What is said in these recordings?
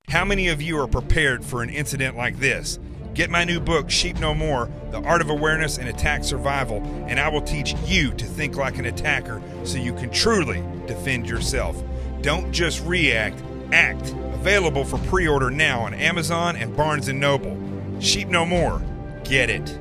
How many of you are prepared for an incident like this? Get my new book, Sheep No More, The Art of Awareness and Attack Survival, and I will teach you to think like an attacker so you can truly defend yourself. Don't just react, act. Available for pre-order now on Amazon and Barnes & Noble. Sheep No More. Get it.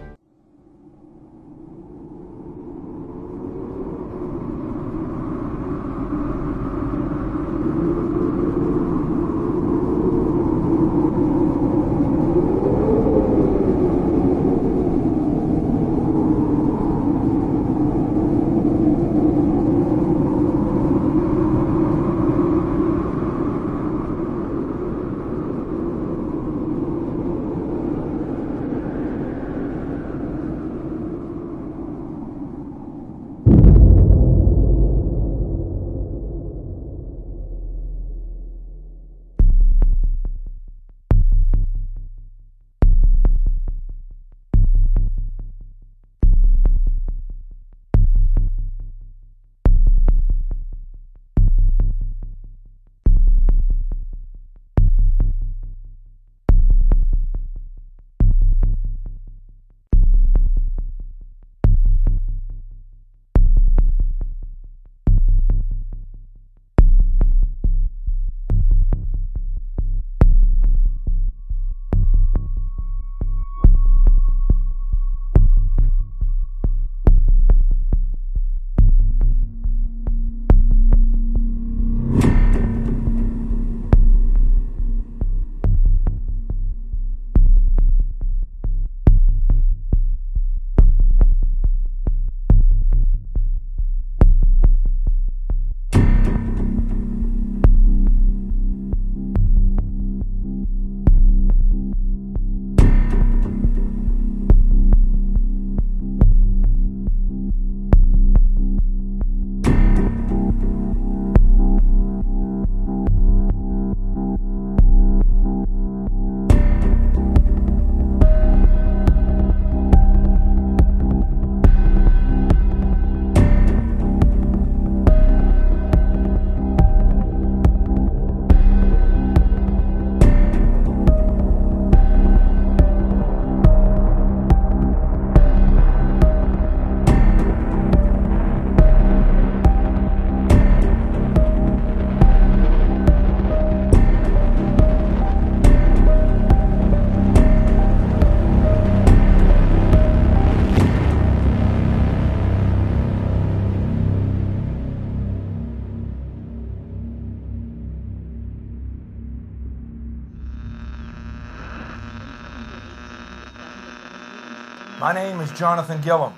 My name is Jonathan Gillum.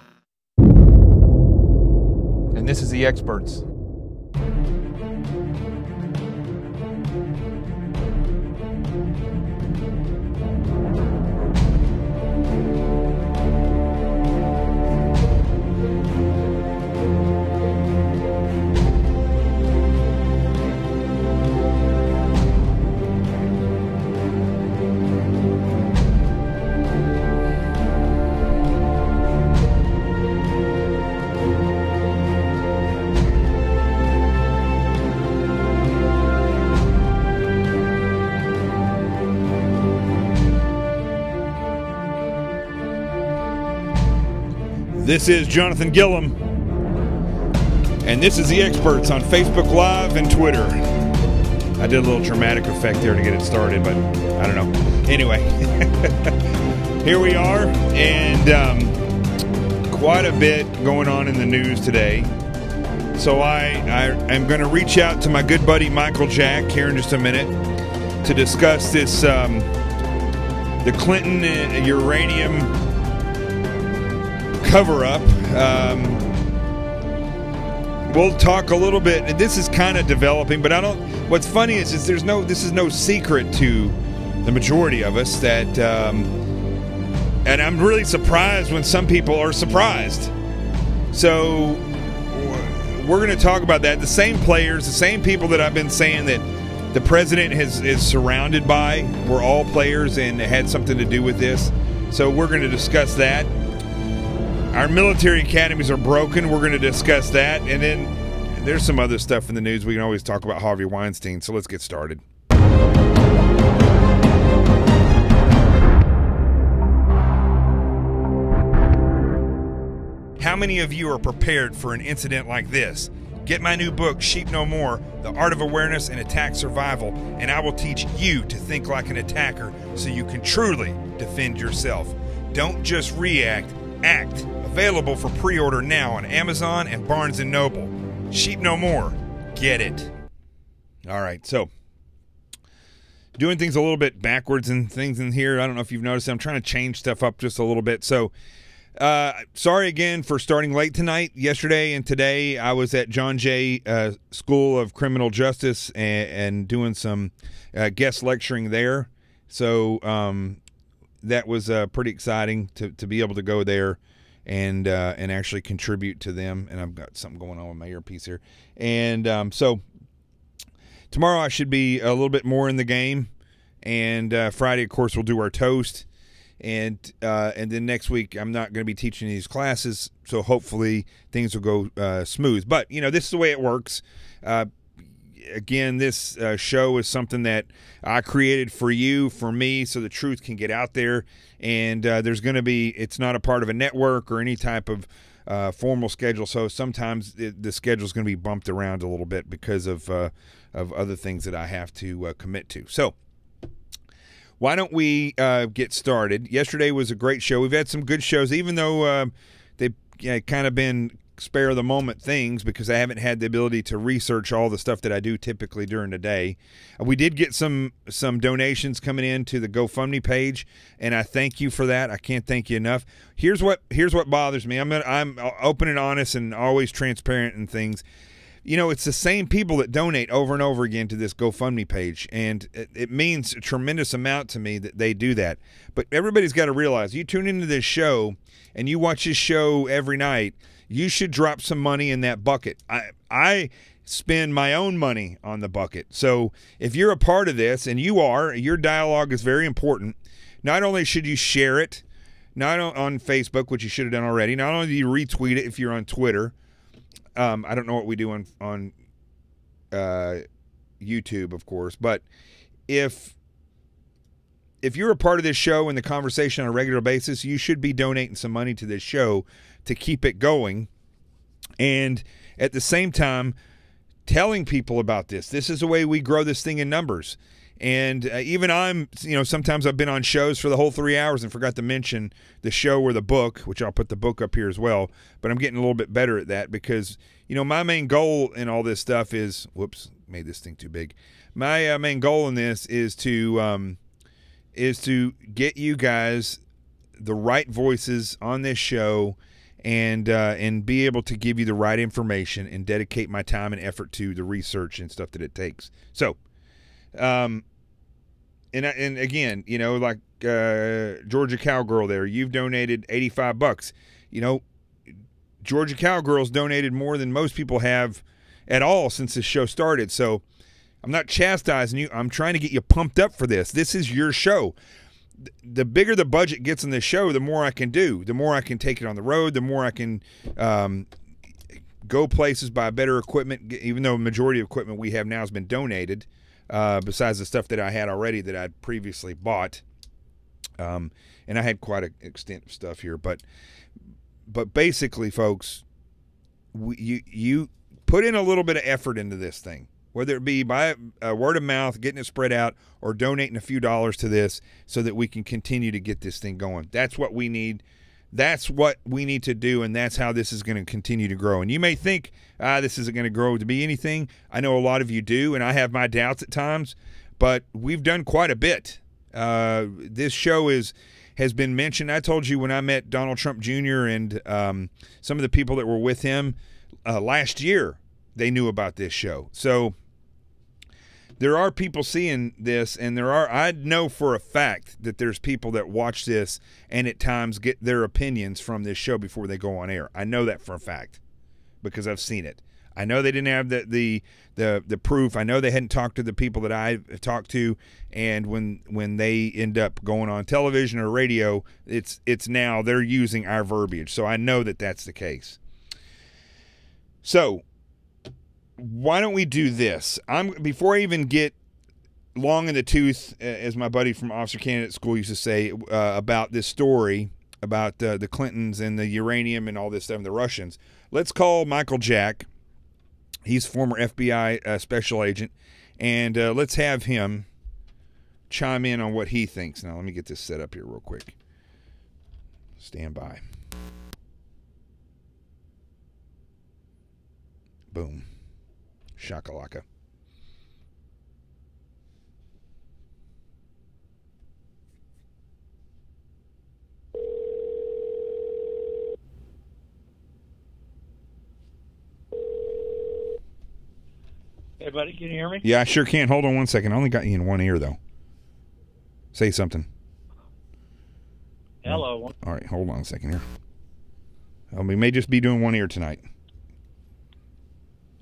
And this is The Experts. This is Jonathan Gillum, and this is The Experts on Facebook Live and Twitter. I did a little dramatic effect there to get it started, but I don't know. Anyway, here we are, and quite a bit going on in the news today. So I am going to reach out to my good buddy Michael Jack here in just a minute to discuss this, the Clinton uranium cover-up. We'll talk a little bit, and this is kind of developing, but what's funny is this is no secret to the majority of us that, and I'm really surprised when some people are surprised. So we're going to talk about that. The same players, the same people that I've been saying that the president is surrounded by were all players and had something to do with this. So we're going to discuss that. Our military academies are broken. We're going to discuss that. And then there's some other stuff in the news. We can always talk about Harvey Weinstein. So let's get started. many of you are prepared for an incident like this? Get my new book, Sheep No More, The Art of Awareness and Attack Survival, and I will teach you to think like an attacker so you can truly defend yourself. Don't just react, act. Available for pre-order now on Amazon and Barnes & Noble. Sheep No More. Get it. All right, so doing things a little bit backwards and things in here. I don't know if you've noticed. I'm trying to change stuff up just a little bit. So sorry again for starting late tonight. Yesterday and today I was at John Jay School of Criminal Justice and doing some guest lecturing there. So that was pretty exciting to be able to go there and actually contribute to them. And I've got something going on with my earpiece here. And so tomorrow I should be a little bit more in the game, and Friday, of course, we'll do our toast, and then next week I'm not going to be teaching these classes, so hopefully things will go smooth. But this is the way it works. Again, this show is something that I created for you, for me, so the truth can get out there. And there's going to be, it's not a part of a network or any type of formal schedule, so sometimes the schedule is going to be bumped around a little bit because of other things that I have to commit to. So why don't we get started? Yesterday was a great show. We've had some good shows, even though they've kind of been spare the moment things because I haven't had the ability to research all the stuff that I do typically during the day. We did get some donations coming in to the GoFundMe page, and I thank you for that. I can't thank you enough. Here's what bothers me. I'm open and honest and always transparent in things. It's the same people that donate over and over again to this GoFundMe page, and it means a tremendous amount to me that they do that. But everybody's got to realize, you tune into this show and you watch this show every night, you should drop some money in that bucket. I spend my own money on the bucket. So if you're a part of this, and your dialogue is very important. Not only should you share it, not on Facebook, which you should have done already, not only do you retweet it if you're on Twitter. I don't know what we do on YouTube, of course, but if you're a part of this show and the conversation on a regular basis, you should be donating some money to this show to keep it going, and at the same time telling people about this. This is the way we grow this thing in numbers. And even sometimes I've been on shows for the whole 3 hours and forgot to mention the show or the book, which I'll put the book up here as well. But I'm getting a little bit better at that because, my main goal in all this stuff is, whoops, made this thing too big. My main goal in this is to get you guys the right voices on this show and be able to give you the right information and dedicate my time and effort to the research and stuff that it takes. So, and again, like Georgia Cowgirl there, you've donated $85. Georgia Cowgirl's donated more than most people have at all since this show started. So I'm not chastising you. I'm trying to get you pumped up for this. This is your show. The bigger the budget gets in this show, the more I can do, the more I can take it on the road, the more I can go places, buy better equipment, even though the majority of equipment we have now has been donated. Besides the stuff that I had already that I'd previously bought. And I had quite an extent of stuff here. But basically, folks, you put in a little bit of effort into this thing, whether it be by word of mouth, getting it spread out, or donating a few dollars to this so that we can continue to get this thing going. That's what we need. That's what we need to do, and that's how this is going to continue to grow. And you may think, this isn't going to grow to be anything. I know a lot of you do, and I have my doubts at times, but we've done quite a bit. This show has been mentioned. I told you when I met Donald Trump Jr. and some of the people that were with him last year, they knew about this show. So there are people seeing this, and I know for a fact that there's people that watch this and at times get their opinions from this show before they go on air. I know that for a fact because I've seen it. I know they didn't have the proof. I know they hadn't talked to the people that I've talked to, and when they end up going on television or radio, it's now they're using our verbiage. So I know that that's the case. So why don't we do this? Before I even get long in the tooth, as my buddy from Officer Candidate School used to say, about this story, about the Clintons and the uranium and all this stuff and the Russians. Let's call Michael Jack. He's former FBI special agent, and let's have him chime in on what he thinks. Now, let me get this set up here real quick. Stand by. Boom. Shakalaka. Hey, buddy, can you hear me? Yeah, I sure can. Hold on one second. I only got you in one ear, though. Say something. Hello. All right, hold on a second here. We may just be doing one ear tonight.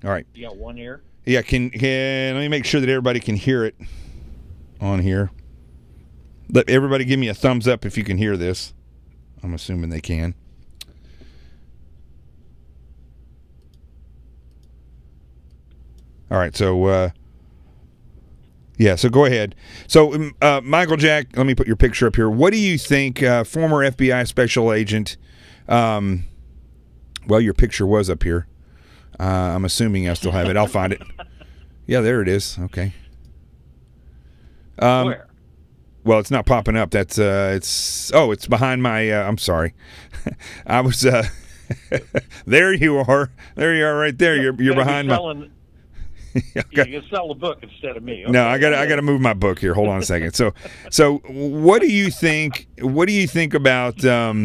All right. You got one ear? Yeah, can let me make sure that everybody can hear it on here. Let everybody give me a thumbs up if you can hear this. I'm assuming they can. All right, so yeah, so go ahead. So Michael Jack, let me put your picture up here. What do you think, former FBI special agent? Well, your picture was up here. I'm assuming I still have it. I'll find it. Yeah, there it is. Okay. Where? Well, it's not popping up. That's it's behind my. I'm sorry. I was. There you are. There you are, right there. You're behind my. You can sell a book instead of me. Okay. No, I got to move my book here. Hold on a second. So what do you think? What do you think about? There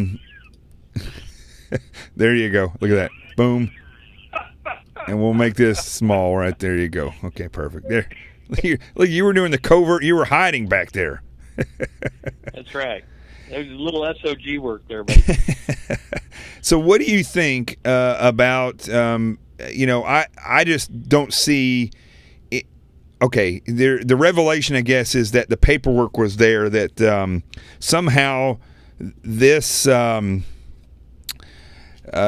you go. Look at that. Boom. And we'll make this small right there. You go. Okay, perfect. There. Look, you were doing the covert. You were hiding back there. That's right. There's a little SOG work there, buddy. So, what do you think about? I just don't see. Okay, the revelation, I guess, is that the paperwork was there. That somehow this.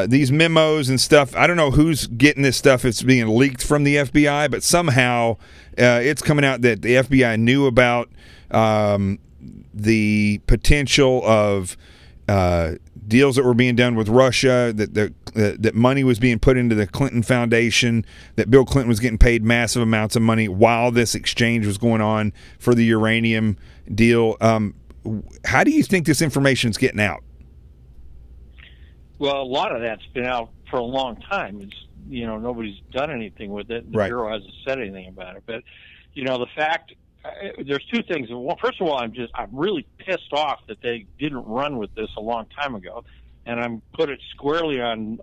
These memos and stuff, I don't know who's getting this stuff. It's being leaked from the FBI, but somehow it's coming out that the FBI knew about the potential of deals that were being done with Russia, that money was being put into the Clinton Foundation, that Bill Clinton was getting paid massive amounts of money while this exchange was going on for the uranium deal. How do you think this information is getting out? Well, a lot of that's been out for a long time. It's, nobody's done anything with it. The Bureau hasn't said anything about it. But, the fact, there's two things. Well, first of all, I'm really pissed off that they didn't run with this a long time ago, and I'm put it squarely on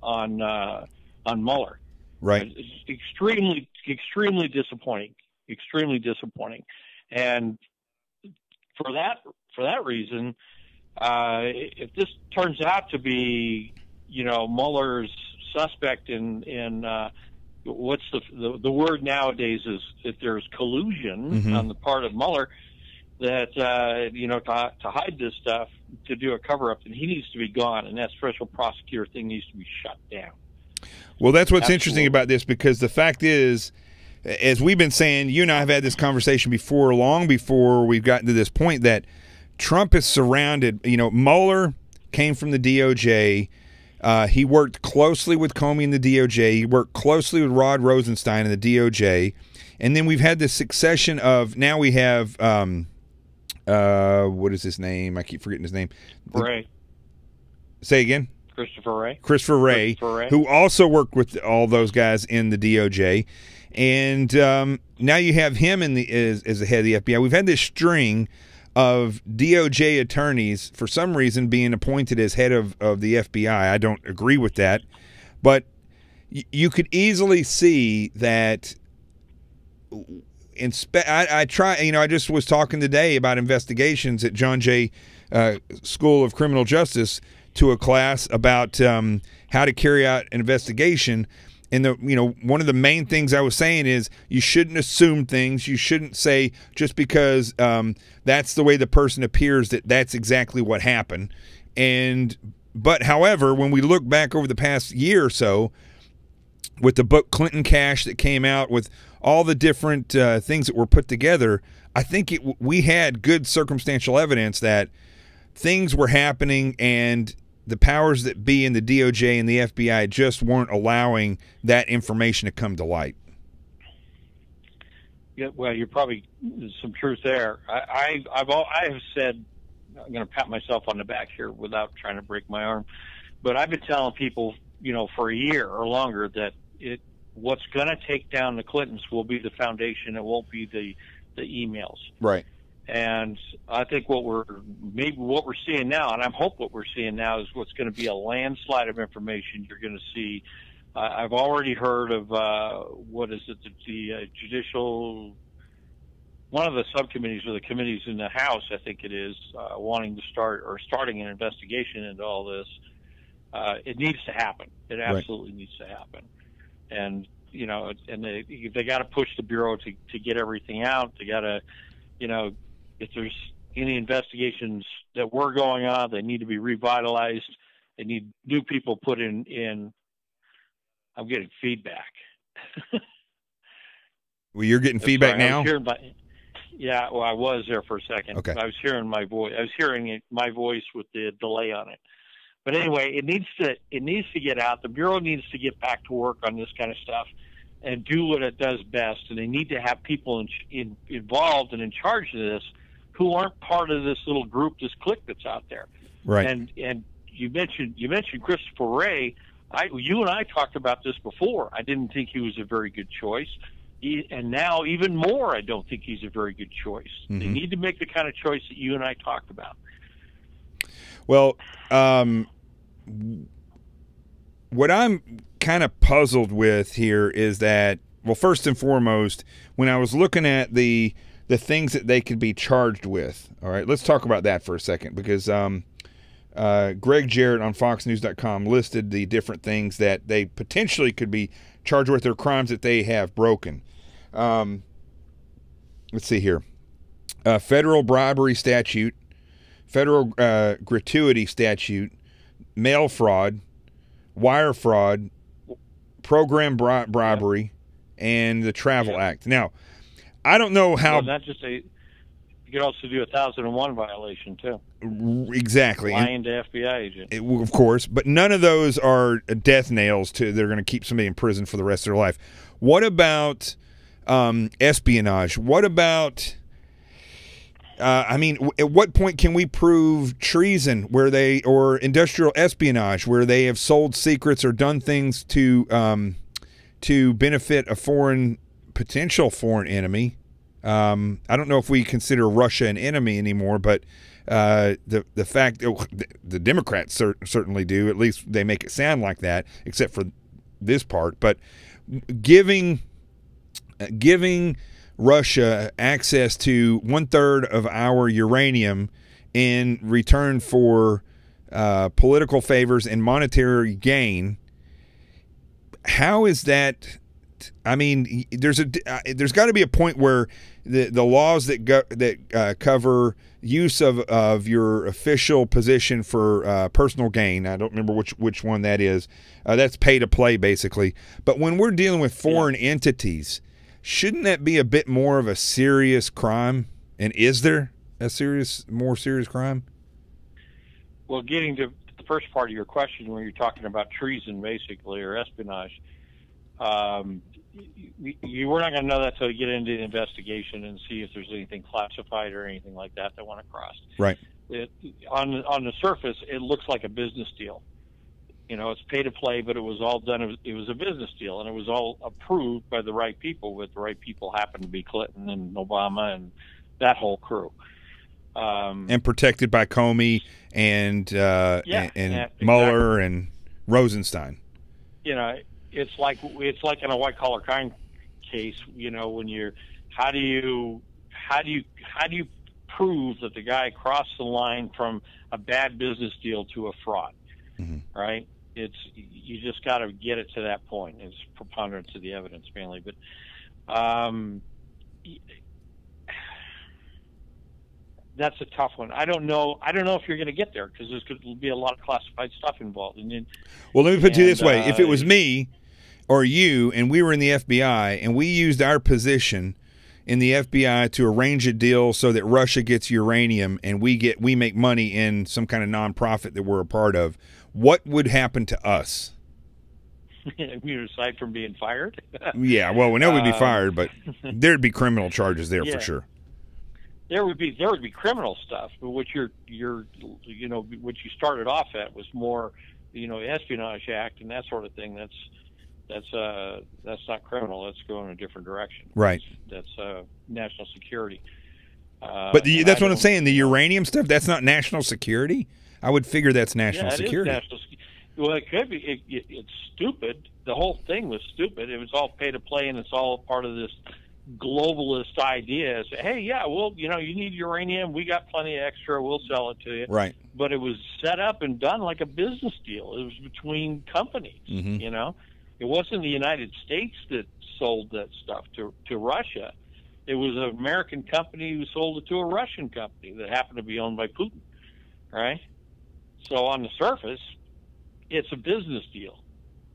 Mueller. Right. It's extremely disappointing. Extremely disappointing. And for that reason, if this turns out to be, Mueller's suspect in what's the word nowadays is if there's collusion on the part of Mueller that to hide this stuff, to do a cover up, then he needs to be gone, and that special prosecutor thing needs to be shut down. Well, that's what's interesting about this, because the fact is, as we've been saying, you and I have had this conversation before, long before we've gotten to this point, that Trump is surrounded. Mueller came from the DOJ. He worked closely with Comey in the DOJ. He worked closely with Rod Rosenstein in the DOJ. And then we've had this succession of, now we have, what is his name? I keep forgetting his name. Wray. Say again? Christopher Wray. Christopher Wray, who also worked with all those guys in the DOJ. And now you have him as the head of the FBI. We've had this string of DOJ attorneys, for some reason, being appointed as head of the FBI. I don't agree with that. But you could easily see that I just was talking today about investigations at John Jay School of Criminal Justice to a class about how to carry out an investigation. And one of the main things I was saying is you shouldn't assume things. You shouldn't say just because that's the way the person appears that that's exactly what happened. But however, when we look back over the past year or so, with the book Clinton Cash that came out, with all the different things that were put together, I think we had good circumstantial evidence that things were happening and the powers that be in the DOJ and the FBI just weren't allowing that information to come to light. Yeah, well, you're probably some truth there. I have said, I'm going to pat myself on the back here without trying to break my arm, but I've been telling people, for a year or longer that what's going to take down the Clintons will be the foundation. It won't be the emails. Right. And I think what we're seeing now, and I hope what we're seeing now, is what's going to be a landslide of information. You're going to see. I've already heard of the judicial, one of the subcommittees or the committees in the House, I think it is, wanting to starting an investigation into all this. It needs to happen. It absolutely needs to happen. And they got to push the Bureau to get everything out. They got to, if there's any investigations that were going on, they need to be revitalized. They need new people put in. I'm getting feedback. Well, you're getting feedback now? Yeah, well, I was there for a second. Okay. I was hearing my voice. I was hearing my voice with the delay on it. But anyway, it needs to get out. The Bureau needs to get back to work on this kind of stuff and do what it does best. And they need to have people involved and in charge of this who aren't part of this little group, this clique that's out there. Right. And you mentioned Christopher Wray. You and I talked about this before. I didn't think he was a very good choice. And now even more, I don't think he's a very good choice. Mm-hmm. They need to make the kind of choice that you and I talked about. Well, what I'm kind of puzzled with here is that, well, first and foremost, when I was looking at the things that they could be charged with, all right, let's talk about that for a second, because Greg Jarrett on FoxNews.com listed the different things that they potentially could be charged with, or crimes that they have broken. Let's see here. Federal bribery statute, federal gratuity statute, mail fraud, wire fraud, program bribery, and the Travel Act. Now, I don't know how... Well, you could also do 1001 violation, too. Exactly. Lying to FBI agent. Of course, but none of those are death nails they're going to keep somebody in prison for the rest of their life. What about espionage? What about... at what point can we prove treason or industrial espionage where they have sold secrets or done things to benefit a potential foreign enemy? I don't know if we consider Russia an enemy anymore, but the fact the Democrats certainly do. At least they make it sound like that, except for this part. But giving Russia access to 1/3 of our uranium in return for political favors and monetary gain. How is that? I mean, there's got to be a point where the laws that cover use of your official position for personal gain. I don't remember which one that is. That's pay to play, basically. But when we're dealing with foreign entities, shouldn't that be a bit more of a serious crime? And is there a more serious crime? Well, getting to the first part of your question, when you're talking about treason, basically, or espionage, you were not going to know that until you get into the investigation and see if there's anything classified or anything like that want to cross. Right. On the surface, it looks like a business deal. It's pay to play, but it was all done. It was a business deal, and it was all approved by the right people. But the right people happened to be Clinton and Obama and that whole crew. And protected by Comey and Mueller and Rosenstein. It's like in a white collar crime case. When how do you prove that the guy crossed the line from a bad business deal to a fraud? Mm-hmm. Right? You just got to get it to that point. It's preponderance of the evidence mainly, but that's a tough one. I don't know if you're going to get there because there's going to be a lot of classified stuff involved. Well, let me put it this way: if it was me or you, and we were in the FBI, and we used our position in the FBI to arrange a deal so that Russia gets uranium and we make money in some kind of nonprofit that we're a part of, what would happen to us? Aside from being fired? Yeah, well, we know we'd be fired, but there'd be criminal charges there for sure. There would be criminal stuff, but what what you started off at was more, Espionage Act and that sort of thing. That's not criminal. That's going in a different direction. Right. That's national security. But that's what I'm saying. The uranium stuff, that's not national security? I would figure that's national security. Is national security. Well, it could be. It's stupid. The whole thing was stupid. It was all pay to play, and it's all part of this globalist idea. Is, hey, yeah, well, you need uranium. We got plenty of extra. We'll sell it to you. Right. But it was set up and done like a business deal. It was between companies. Mm-hmm. It wasn't the United States that sold that stuff to Russia. It was an American company who sold it to a Russian company that happened to be owned by Putin. Right. So on the surface, it's a business deal.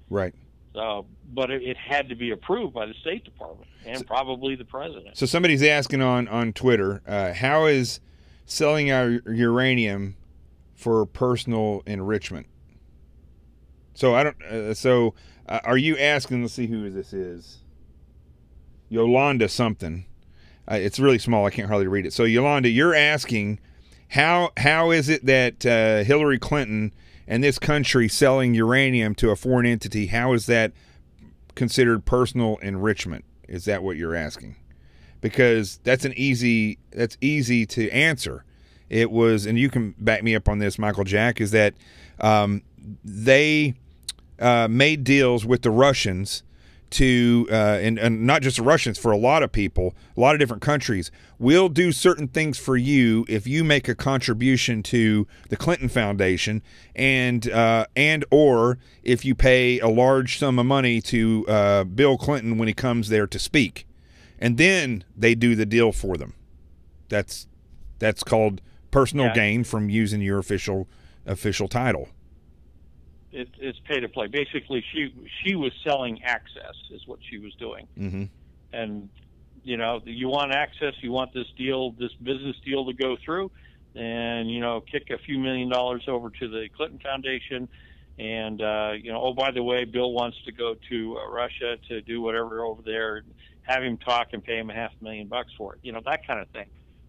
Right. But it had to be approved by the State Department and probably the president. So somebody's asking on Twitter, how is selling our uranium for personal enrichment? So I don't. Are you asking? Let's see who this is. Yolanda something. It's really small. I can't hardly read it. So Yolanda, you're asking how is it that Hillary Clinton and this country selling uranium to a foreign entity, how is that considered personal enrichment? Is that what you're asking? Because that's easy to answer. It was, and you can back me up on this, Michael Jack, is that they made deals with the Russians to, and not just the Russians, for a lot of people, a lot of different countries. We'll do certain things for you if you make a contribution to the Clinton Foundation, and or if you pay a large sum of money to Bill Clinton when he comes there to speak, and then they do the deal for them. That's called personal gain from using your official title. It's pay to play. Basically, she was selling access, is what she was doing. Mm-hmm. And you want access, you want this business deal to go through, and kick a few $1 million over to the Clinton Foundation, and oh, by the way, Bill wants to go to Russia to do whatever over there, have him talk and pay him $500,000 for it. That kind of thing.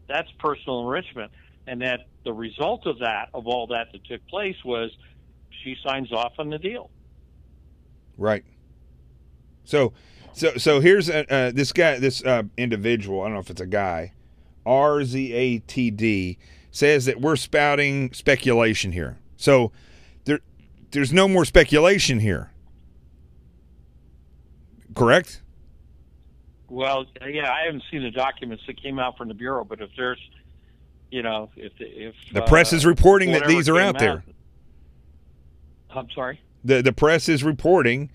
That's personal enrichment, and that the result of all that took place was, she signs off on the deal. Right. So here's this guy, this individual. I don't know if it's a guy. RZATD says that we're spouting speculation here. So there's no more speculation here. Correct? Well, yeah, I haven't seen the documents that came out from the Bureau, but if there's, if the press is reporting that these are out there. I'm sorry? The press is reporting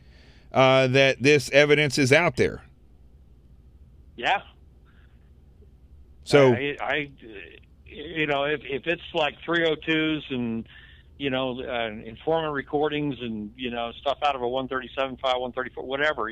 that this evidence is out there. Yeah. So if it's like 302s and informant recordings and stuff out of a 137 file, 134, whatever,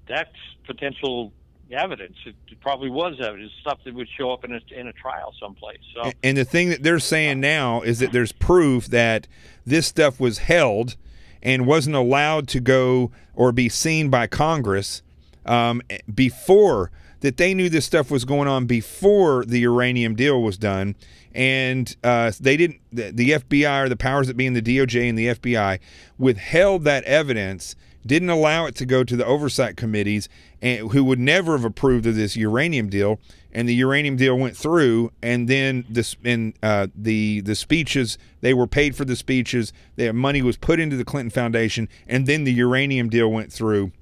that's potential evidence. It probably was evidence, stuff that would show up in a trial someplace. So, and the thing that they're saying now is that there's proof that this stuff was held and wasn't allowed to go or be seen by Congress before, that they knew this stuff was going on before the uranium deal was done, and they didn't. The FBI, or the powers that be in the DOJ and the FBI, withheld that evidence, didn't allow it to go to the oversight committees, and who would never have approved of this uranium deal. And the uranium deal went through, and then the speeches, they were paid for the speeches. Their money was put into the Clinton Foundation, and then the uranium deal went through,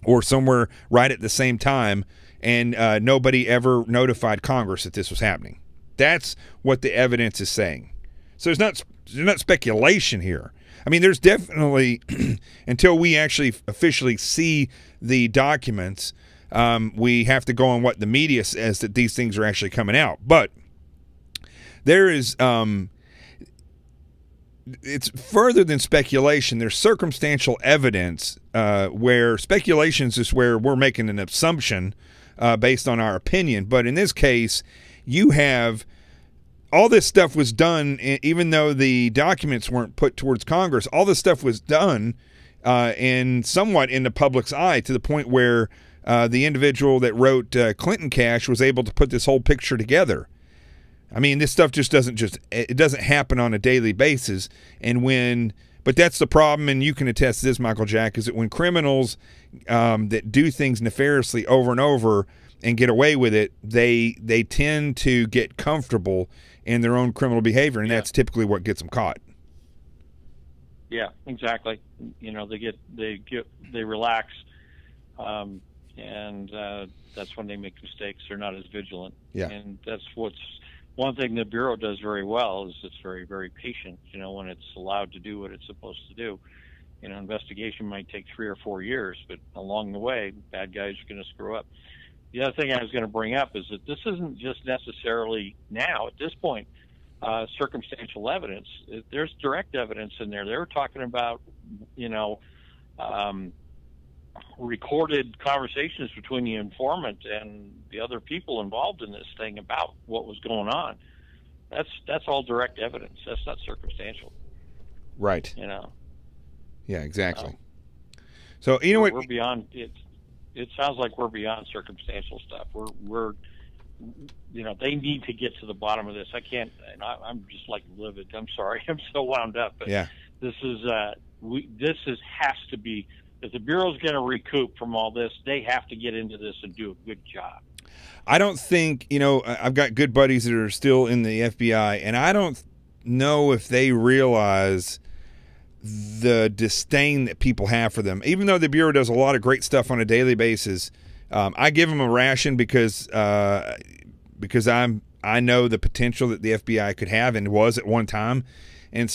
or somewhere right at the same time, and nobody ever notified Congress that this was happening. That's what the evidence is saying. So there's not speculation here. I mean, there's definitely, until we actually officially see the documents, we have to go on what the media says, that these things are actually coming out. But there is, it's further than speculation. There's circumstantial evidence where speculation is just where we're making an assumption based on our opinion. But in this case, you have all this stuff was done, even though the documents weren't put towards Congress. All this stuff was done and somewhat in the public's eye, to the point where the individual that wrote Clinton Cash was able to put this whole picture together. I mean, this stuff just doesn't happen on a daily basis. But that's the problem, and you can attest to this, Michael Jack, is that when criminals that do things nefariously over and over and get away with it, they tend to get comfortable in their own criminal behavior, and that's typically what gets them caught. Yeah, exactly. You know, they relax, and that's when they make mistakes. They're not as vigilant. Yeah, and that's what's one thing the Bureau does very well, is it's very, very patient. You know, when it's allowed to do what it's supposed to do. You know, investigation might take 3 or 4 years, but along the way, bad guys are going to screw up. The other thing I was going to bring up is that this isn't just necessarily now, at this point, circumstantial evidence. There's direct evidence in there. They were talking about, you know, recorded conversations between the informant and the other people involved in this thing about what was going on. That's all direct evidence. That's not circumstantial. Right. You know. Yeah, exactly. So, you know what? We're beyond it. It sounds like we're beyond circumstantial stuff. We're, you know, they need to get to the bottom of this. I can't, and I'm just like livid. I'm sorry. I'm so wound up. But yeah. This has to be, if the Bureau's going to recoup from all this, they have to get into this and do a good job. I don't think, you know, I've got good buddies that are still in the FBI, and I don't know if they realize the disdain that people have for them. Even though the Bureau does a lot of great stuff on a daily basis, I give them a ration because I know the potential that the FBI could have and was at one time. And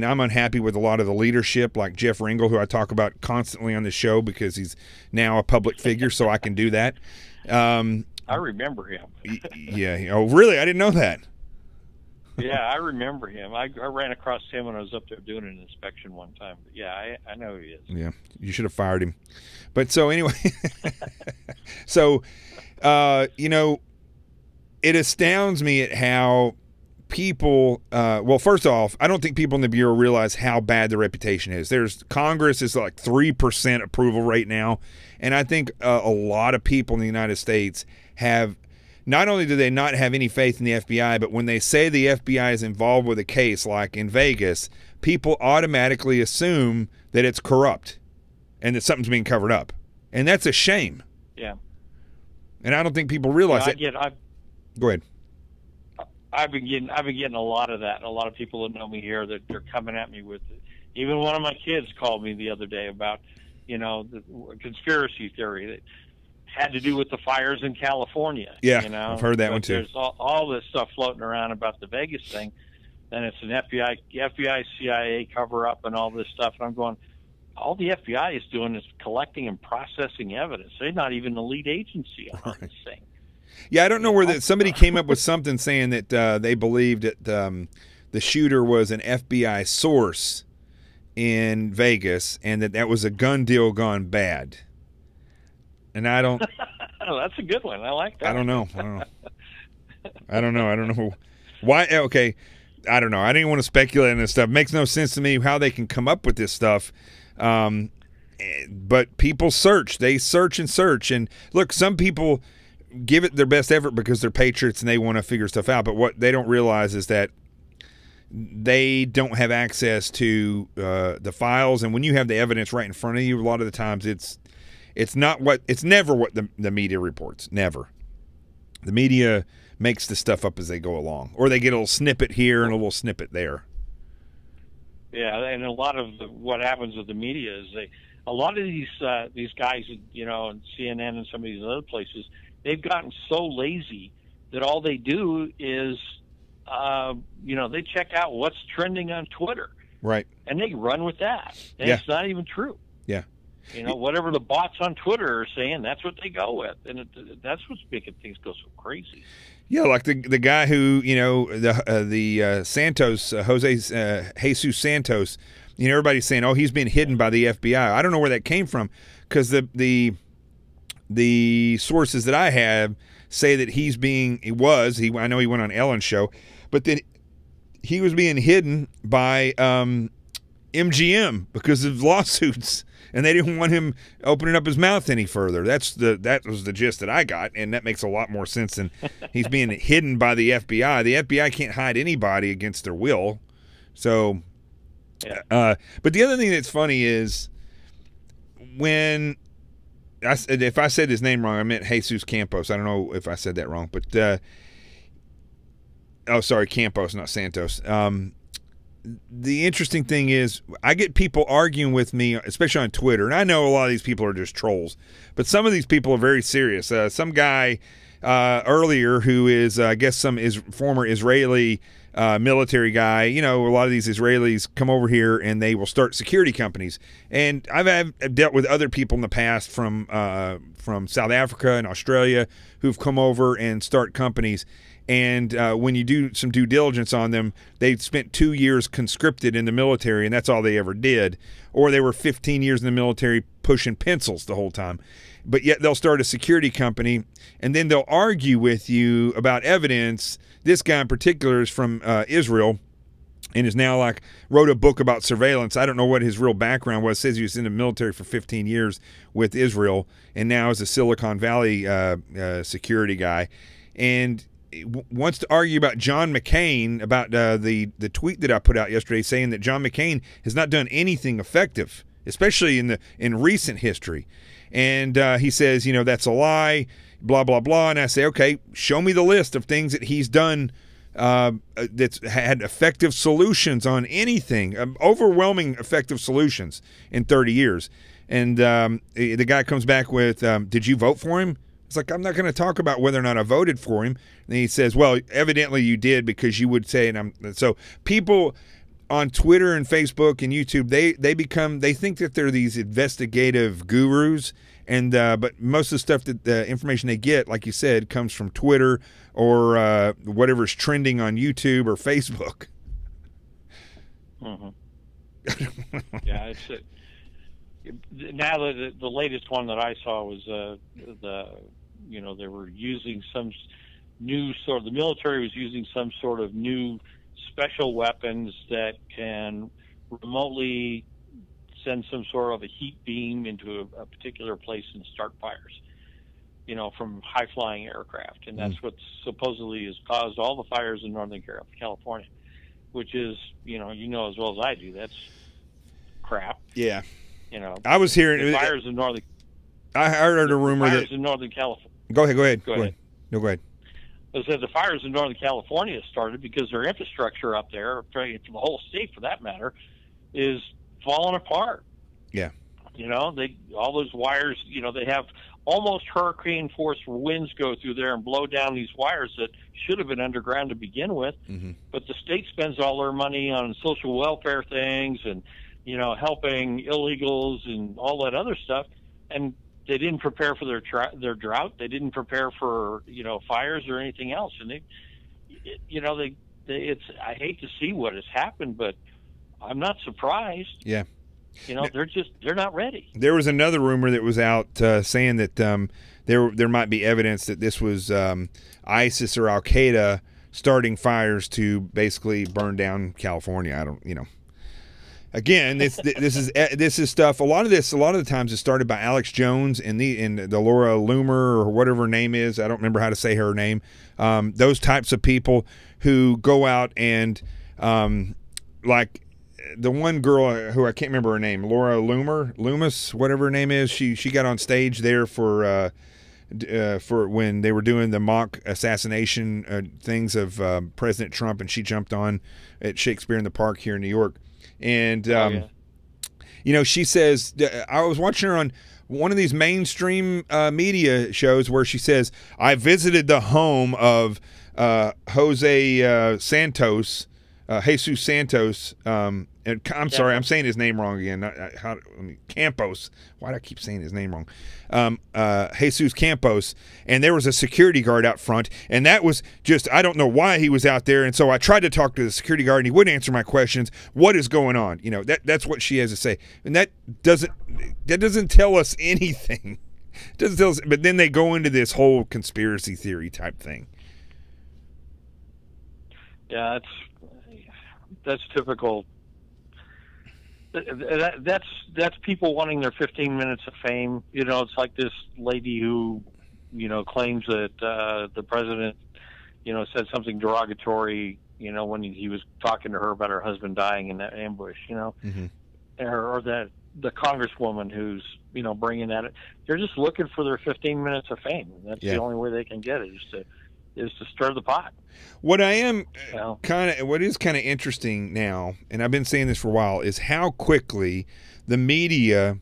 I'm unhappy with a lot of the leadership, like Jeff Ringel, who I talk about constantly on the show because he's now a public figure, so I can do that. I remember him. Yeah. Oh, really? I didn't know that. Yeah, I remember him. I ran across him when I was up there doing an inspection one time. But yeah, I know who he is. Yeah, you should have fired him. But so anyway, you know, it astounds me at how people, well, first off, I don't think people in the Bureau realize how bad the reputation is. Congress is like 3% approval rate now, and I think a lot of people in the United States have, not only do they not have any faith in the FBI, but when they say the FBI is involved with a case like in Vegas, people automatically assume that it's corrupt and that something's being covered up. And that's a shame. Yeah. And I don't think people realize it. Go ahead. I've been getting a lot of that. A lot of people that know me here, that they're coming at me with it. Even one of my kids called me the other day about, you know, the conspiracy theory that had to do with the fires in California. Yeah, you know? I've heard that one too. There's all this stuff floating around about the Vegas thing, and it's an FBI, CIA cover-up and all this stuff. And I'm going, all the FBI is doing is collecting and processing evidence. They're not even the lead agency on this thing. Yeah, I don't know where somebody came up with something saying that they believed that the shooter was an FBI source in Vegas and that was a gun deal gone bad. And I don't. Oh, that's a good one. I like that. I don't know why. Okay, I don't know. I didn't want to speculate on this stuff. It makes no sense to me how they can come up with this stuff. But people search. They search and search. And look, some people give it their best effort because they're patriots and they want to figure stuff out. But what they don't realize is that they don't have access to the files. And when you have the evidence right in front of you, a lot of the times it's never what the media reports. Never. The media makes the stuff up as they go along, or they get a little snippet here and a little snippet there. Yeah, and a lot of what happens with the media is a lot of these guys, you know, and CNN and some of these other places, they've gotten so lazy that all they do is, you know, they check out what's trending on Twitter, right, and they run with that, and yeah. It's not even true. Yeah. Whatever the bots on Twitter are saying, that's what they go with, and that's what's making things go so crazy. Yeah, like the guy who the Santos Jesus Santos. Everybody's saying, oh, he's been hidden by the FBI. I don't know where that came from, because the sources that I have say that I know he went on Ellen's show, but then he was being hidden by MGM because of lawsuits, and they didn't want him opening up his mouth any further. That was the gist that I got, and that makes a lot more sense than he's being hidden by the FBI. The FBI can't hide anybody against their will. So, but the other thing that's funny is when if I said his name wrong, I meant Jesus Campos. I don't know if I said that wrong, but sorry, Campos, not Santos. The interesting thing is I get people arguing with me, especially on Twitter, and I know a lot of these people are just trolls, but some of these people are very serious. Some guy earlier who is, I guess, former Israeli military guy. A lot of these Israelis come over here and they will start security companies. And I've dealt with other people in the past from South Africa and Australia who've come over and start companies. And when you do some due diligence on them, they spent 2 years conscripted in the military, and that's all they ever did. Or they were 15 years in the military pushing pencils the whole time. But yet they'll start a security company, and then they'll argue with you about evidence. This guy in particular is from Israel and is now wrote a book about surveillance. I don't know what his real background was. It says he was in the military for 15 years with Israel and now is a Silicon Valley security guy. And wants to argue about John McCain, about the tweet that I put out yesterday saying that John McCain has not done anything effective, especially in recent history. And he says, that's a lie, blah, blah, blah. And I say, okay, show me the list of things that he's done that's had effective solutions on anything, overwhelming effective solutions in 30 years. And the guy comes back with, did you vote for him? It's like, I'm not going to talk about whether or not I voted for him. And he says, well, evidently you did, because you would say, so people on Twitter and Facebook and YouTube, they think that they're these investigative gurus, and but most of the stuff that the information they get, like you said, comes from Twitter or whatever's trending on YouTube or Facebook. Mm-hmm. Yeah, now the latest one that I saw was they were using some new sort of, the military was using some sort of new special weapons that can remotely send some sort of a heat beam into a particular place and start fires, from high-flying aircraft. And that's what supposedly has caused all the fires in Northern California, which is, as well as I do, that's crap. Yeah. I was hearing fires in Northern. I heard a rumor fires in Northern California. Go ahead. No, go ahead. I said the fires in Northern California started because their infrastructure up there, for the whole state for that matter, is falling apart. Yeah. All those wires. They have almost hurricane force winds go through there and blow down these wires that should have been underground to begin with. Mm-hmm. But the state spends all their money on social welfare things and helping illegals and all that other stuff, and they didn't prepare for their drought. They didn't prepare for fires or anything else, and I hate to see what has happened, but I'm not surprised. Yeah, they're not ready. There was another rumor that was out saying that there might be evidence that this was ISIS or Al Qaeda starting fires to basically burn down California. I don't. Again, this is stuff. A lot of the times is started by Alex Jones and the Laura Loomer or whatever her name is. I don't remember how to say her name. Those types of people who go out and like the one girl who I can't remember her name, Laura Loomis, whatever her name is. She got on stage there for when they were doing the mock assassination things of President Trump, and she jumped on at Shakespeare in the Park here in New York. And, she says, I was watching her on one of these mainstream media shows where she says, I visited the home of Jose Santos, Jesus Santos, and I'm sorry, I'm saying his name wrong again. Campos. Why do I keep saying his name wrong? Jesus Campos, and there was a security guard out front, and that was just, I don't know why he was out there, and so I tried to talk to the security guard, and he wouldn't answer my questions. What is going on? That's what she has to say, and that doesn't tell us anything. It doesn't tell us, but then they go into this whole conspiracy theory type thing. Yeah, that's typical. That's people wanting their 15 minutes of fame. It's like this lady who, claims that the president, said something derogatory, when he was talking to her about her husband dying in that ambush, Mm-hmm. or that the congresswoman who's, bringing that. They're just looking for their 15 minutes of fame. That's the only way they can get it is to stir the pot. What is kind of interesting now, and I've been saying this for a while, is how quickly the media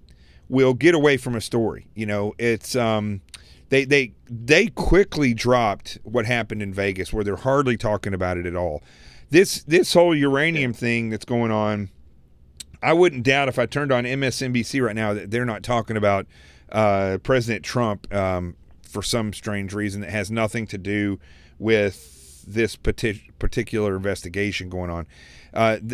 will get away from a story. It's they quickly dropped what happened in Vegas, where they're hardly talking about it at all. This whole uranium thing that's going on, I wouldn't doubt if I turned on MSNBC right now that they're not talking about President Trump for some strange reason that has nothing to do with this particular investigation going on.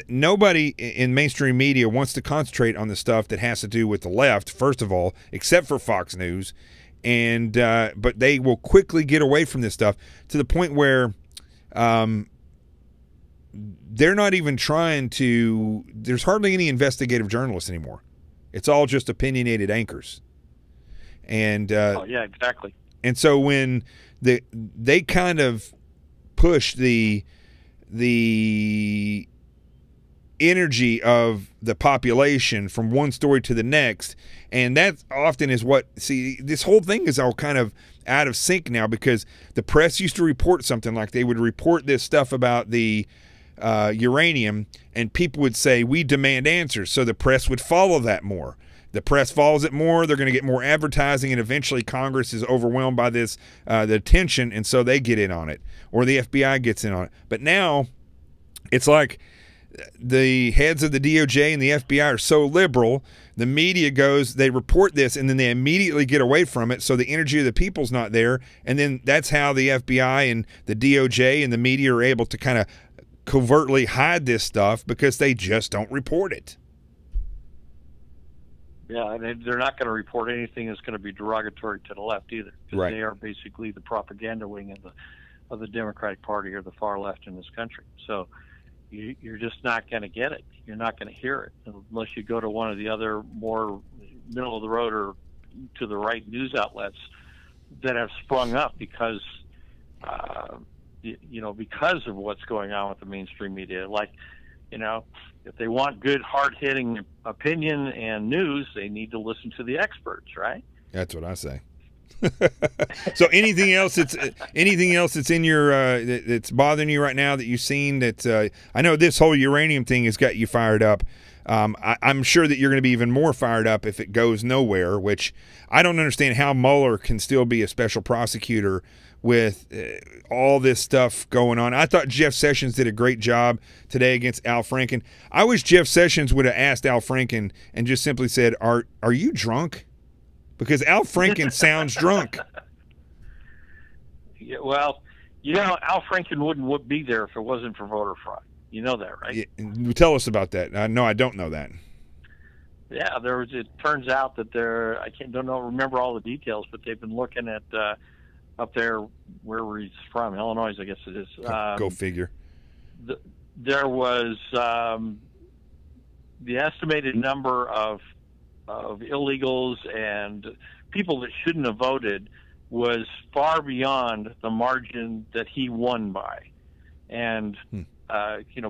Nobody in mainstream media wants to concentrate on the stuff that has to do with the left, first of all, except for Fox News, and but they will quickly get away from this stuff to the point where they're not even trying to. There's hardly any investigative journalists anymore. It's all just opinionated anchors. And yeah, exactly. And so when they kind of push the energy of the population from one story to the next, and that often is this whole thing is all kind of out of sync now, because the press used to report something, like they would report this stuff about the uranium, and people would say, we demand answers, so the press would follow that more. The press follows it more, they're going to get more advertising, and eventually Congress is overwhelmed by this, the attention, and so they get in on it, or the FBI gets in on it. But now it's like the heads of the DOJ and the FBI are so liberal, the media goes, they report this, and then they immediately get away from it, so the energy of the people's not there, and then that's how the FBI and the DOJ and the media are able to kind of covertly hide this stuff, because they just don't report it. Yeah, and they're not going to report anything that's going to be derogatory to the left either, because right. They are basically the propaganda wing of the Democratic Party, or the far left in this country. So you're just not going to get it. You're not going to hear it unless you go to one of the other more middle of the road or to the right news outlets that have sprung up because because of what's going on with the mainstream media. Like, if they want good, hard-hitting opinion and news, they need to listen to the experts, right? That's what I say. So anything else that's in your that's bothering you right now that you've seen that I know this whole uranium thing has got you fired up. I'm sure that you're going to be even more fired up if it goes nowhere, which I don't understand how Mueller can still be a special prosecutor with all this stuff going on. I thought Jeff Sessions did a great job today against Al Franken. I wish Jeff Sessions would have asked Al Franken and just simply said, "Are you drunk?" Because Al Franken sounds drunk. Yeah, well, Al Franken wouldn't be there if it wasn't for voter fraud. You know that, right? Yeah, tell us about that. No, I don't know that. Yeah, it turns out that remember all the details, but they've been looking at up there where he's from, Illinois, I guess it is. Go figure. There was the estimated number of illegals and people that shouldn't have voted was far beyond the margin that he won by. And,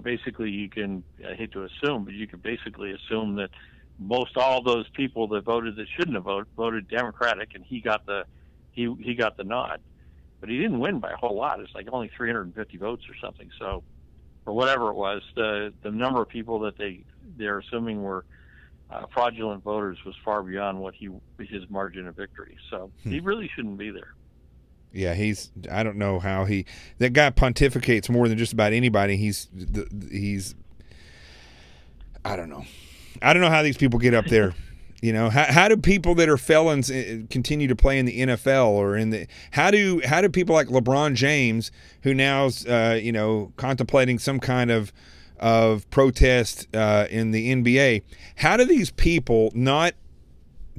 basically you can, I hate to assume, but you can basically assume that most all those people that voted that shouldn't have voted Democratic, and he got the nod. But he didn't win by a whole lot. It's like only 350 votes or something. So, or whatever it was, the number of people that they're assuming were fraudulent voters was far beyond what his margin of victory. So he really shouldn't be there. Yeah, I don't know how that guy pontificates more than just about anybody. I don't know. I don't know how these people get up there. You know, how do people that are felons continue to play in the NFL or how do people like LeBron James, who now's contemplating some kind of protest in the NBA, how do these people not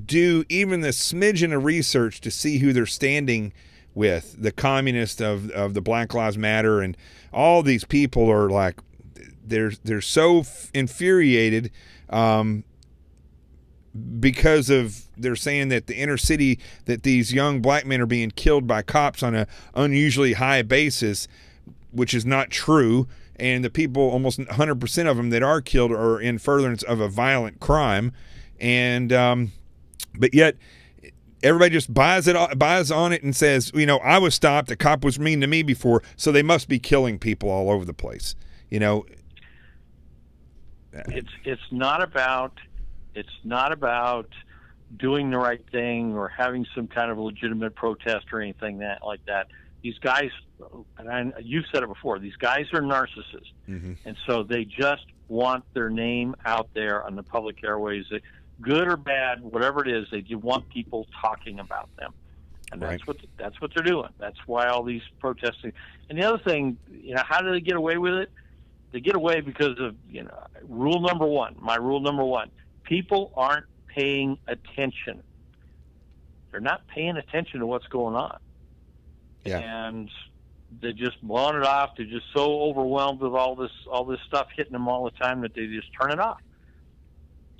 do even the smidgen of research to see who they're standing with? The communists of the Black Lives Matter and all these people are like, they're so infuriated because they're saying that the inner city, that these young black men are being killed by cops on an unusually high basis, which is not true. And the people, almost 100% of them that are killed, are in furtherance of a violent crime. And but yet everybody just buys on it and says, I was stopped. A cop was mean to me before, so they must be killing people all over the place. It's not about doing the right thing or having some kind of legitimate protest or anything like that. These guys, and you've said it before, these guys are narcissists. Mm-hmm. And so they just want their name out there on the public airways, good or bad, whatever it is. They want people talking about them. And that's right. That's what they're doing. That's why all these protesting. And the other thing, how do they get away with it? They get away because of, rule number one, my rule number one. People aren't paying attention. They're not paying attention to what's going on. Yeah. And they're just blowing it off. They're just so overwhelmed with all this stuff hitting them all the time that they just turn it off.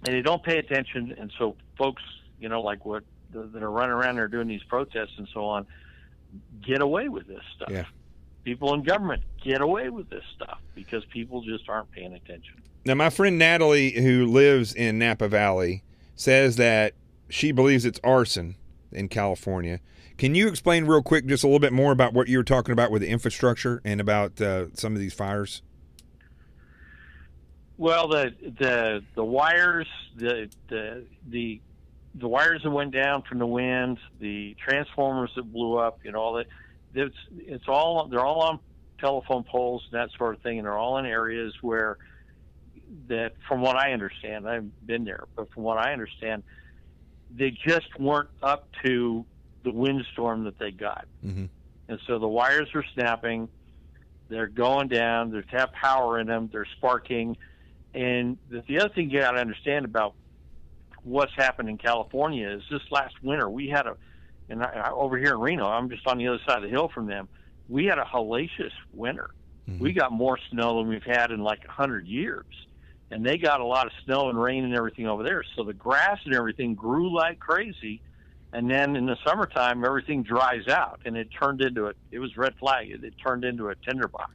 And they don't pay attention. And so folks, like that are running around there doing these protests and so on, get away with this stuff. Yeah. People in government get away with this stuff because people just aren't paying attention. Now, my friend Natalie, who lives in Napa Valley, says that she believes it's arson in California. Can you explain real quick just a little bit more about what you were talking about with the infrastructure and about some of these fires? Well, the wires, the wires that went down from the wind, the transformers that blew up, all that. They're all on telephone poles and that sort of thing, and they're all in areas where that, from what I understand, I haven't been there, but from what I understand, they just weren't up to the windstorm that they got. Mm-hmm. And so the wires are snapping, they're going down, they have power in them, they're sparking. And the other thing you got to understand about what's happened in California is this last winter we had over here in Reno, I'm just on the other side of the hill from them, we had a hellacious winter. Mm-hmm. We got more snow than we've had in like 100 years. And they got a lot of snow and rain and everything over there. So the grass and everything grew like crazy. And then in the summertime, everything dries out. And it was red flag. It turned into a tinderbox.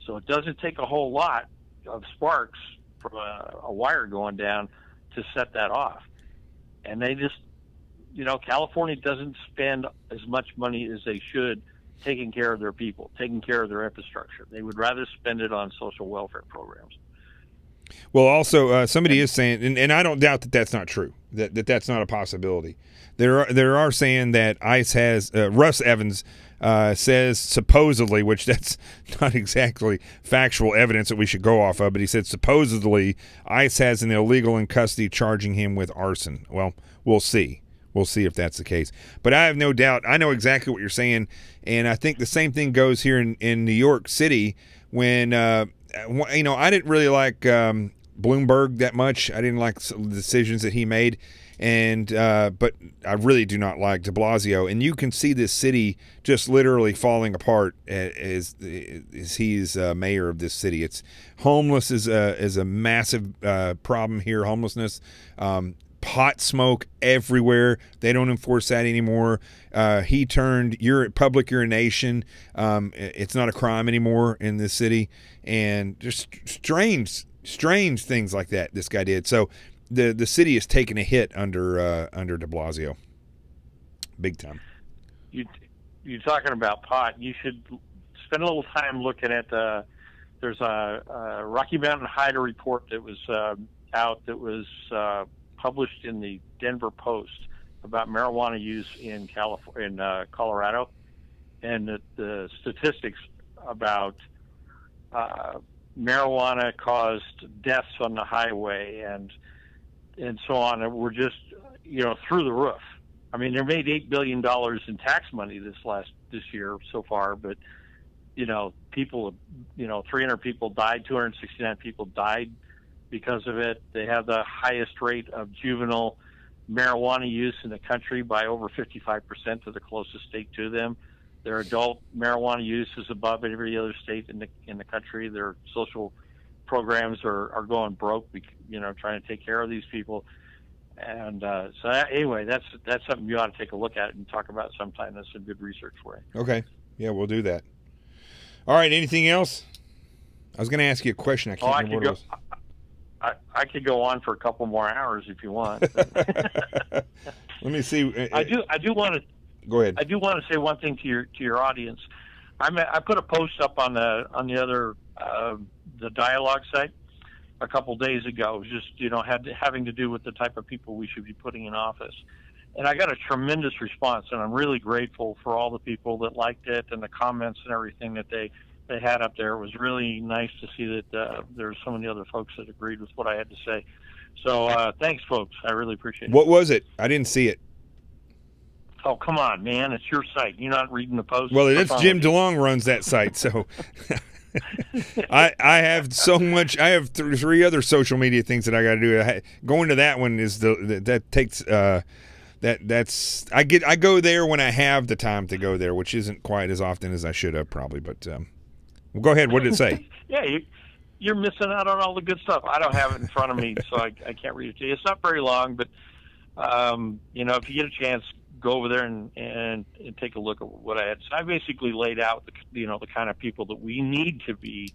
So it doesn't take a whole lot of sparks from a wire going down to set that off. And they just, California doesn't spend as much money as they should taking care of their people, taking care of their infrastructure. They would rather spend it on social welfare programs. Well, also, somebody is saying, and I don't doubt that that's not true, that's not a possibility. There are saying that ICE has, Russ Evans says supposedly, which that's not exactly factual evidence that we should go off of, but he said supposedly ICE has an illegal in custody charging him with arson. Well, we'll see. We'll see if that's the case. But I have no doubt, I know exactly what you're saying, and I think the same thing goes here in New York City when I didn't really like Bloomberg that much. I didn't like the decisions that he made, but I really do not like de Blasio. And you can see this city just literally falling apart as he's mayor of this city. It's homeless is a massive problem here. Homelessness. Pot smoke everywhere. They don't enforce that anymore. He turned public urination. It's not a crime anymore in this city, and just strange things like that this guy did. So the city is taking a hit under de Blasio, big time. You're talking about pot. You should spend a little time looking at there's a Rocky Mountain Hider report that was out that was published in the Denver Post about marijuana use in Colorado, and the statistics about marijuana caused deaths on the highway and so on were just, through the roof. I mean, they made $8 billion in tax money this year so far, but people, 300 people died, 269 people died because of it. They have the highest rate of juvenile marijuana use in the country by over 55% to the closest state to them. Their adult marijuana use is above every other state in the country. Their social programs are going broke, trying to take care of these people. And anyway, that's something you ought to take a look at and talk about sometime. That's some good research for you. Okay. Yeah, we'll do that. All right. Anything else? I was going to ask you a question. I can't remember what it was. I could go on for a couple more hours if you want. Let me see. I do want to. Go ahead. I do want to say one thing to your audience. I put a post up on the other the dialogue site a couple days ago, just having to do with the type of people we should be putting in office, and I got a tremendous response, and I'm really grateful for all the people that liked it and the comments and everything that they had up there. It was really nice to see that there's so many other folks that agreed with what I had to say. So thanks, folks. I really appreciate it. What was it? I didn't see it. Oh, come on, man. It's your site. You're not reading the post? Well, it's Jim DeLong runs that site, so I have so much. I have three other social media things that I got to do. Going to that one is that takes that's I go there when I have the time to go there, which isn't quite as often as I should have probably. But well, go ahead. What did it say? Yeah, you're missing out on all the good stuff. I don't have it in front of me, so I can't read it to you. It's not very long, but if you get a chance, go over there and take a look at what I had. So I basically laid out the kind of people that we need to be